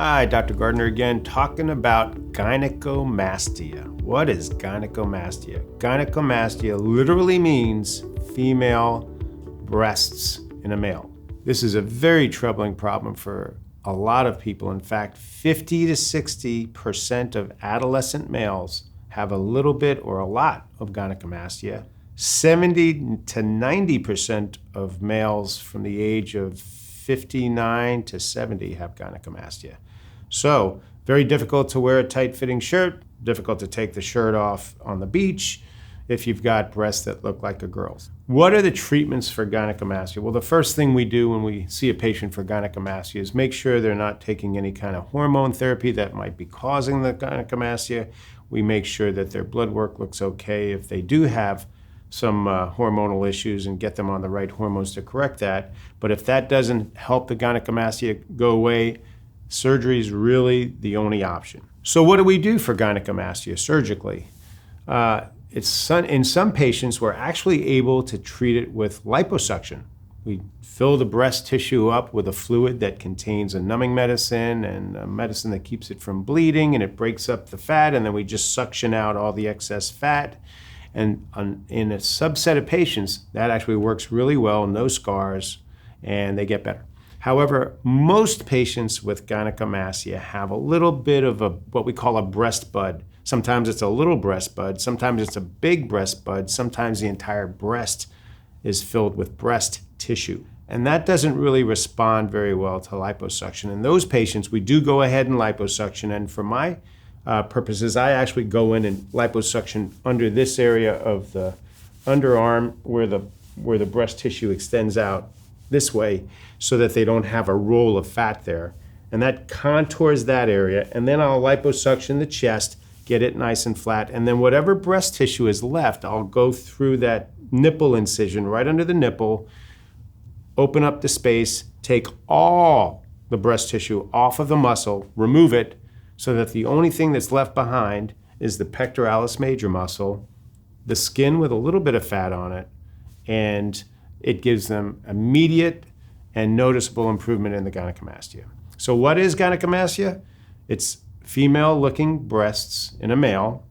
Hi, Dr. Gardner again, talking about gynecomastia. What is gynecomastia? Gynecomastia literally means female breasts in a male. This is a very troubling problem for a lot of people. In fact, 50 to 60% of adolescent males have a little bit or a lot of gynecomastia. 70 to 90% of males from the age of 59 to 70 have gynecomastia. So, very difficult to wear a tight-fitting shirt, difficult to take the shirt off on the beach if you've got breasts that look like a girl's. What are the treatments for gynecomastia? Well, the first thing we do when we see a patient for gynecomastia is make sure they're not taking any kind of hormone therapy that might be causing the gynecomastia. We make sure that their blood work looks okay if they do have some hormonal issues and get them on the right hormones to correct that. But if that doesn't help the gynecomastia go away, surgery is really the only option. So what do we do for gynecomastia surgically? In some patients, we're actually able to treat it with liposuction. We fill the breast tissue up with a fluid that contains a numbing medicine and a medicine that keeps it from bleeding, and it breaks up the fat, and then we just suction out all the excess fat. And in a subset of patients, that actually works really well, no scars, and they get better. However, most patients with gynecomastia have a little bit of what we call a breast bud. Sometimes it's a little breast bud, sometimes it's a big breast bud, sometimes the entire breast is filled with breast tissue. And that doesn't really respond very well to liposuction. In those patients, we do go ahead and liposuction, and for my purposes, I actually go in and liposuction under this area of the underarm where the breast tissue extends out this way so that they don't have a roll of fat there. And that contours that area, and then I'll liposuction the chest, get it nice and flat, and then whatever breast tissue is left, I'll go through that nipple incision right under the nipple, open up the space, take all the breast tissue off of the muscle, remove it, so that the only thing that's left behind is the pectoralis major muscle, the skin with a little bit of fat on it, and it gives them immediate and noticeable improvement in the gynecomastia. So what is gynecomastia? It's female-looking breasts in a male.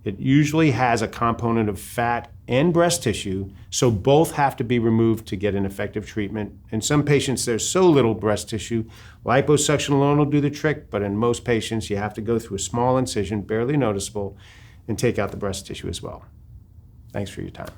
It usually has a component of fat and breast tissue, so both have to be removed to get an effective treatment. In some patients, there's so little breast tissue, liposuction alone will do the trick, but in most patients, you have to go through a small incision, barely noticeable, and take out the breast tissue as well. Thanks for your time.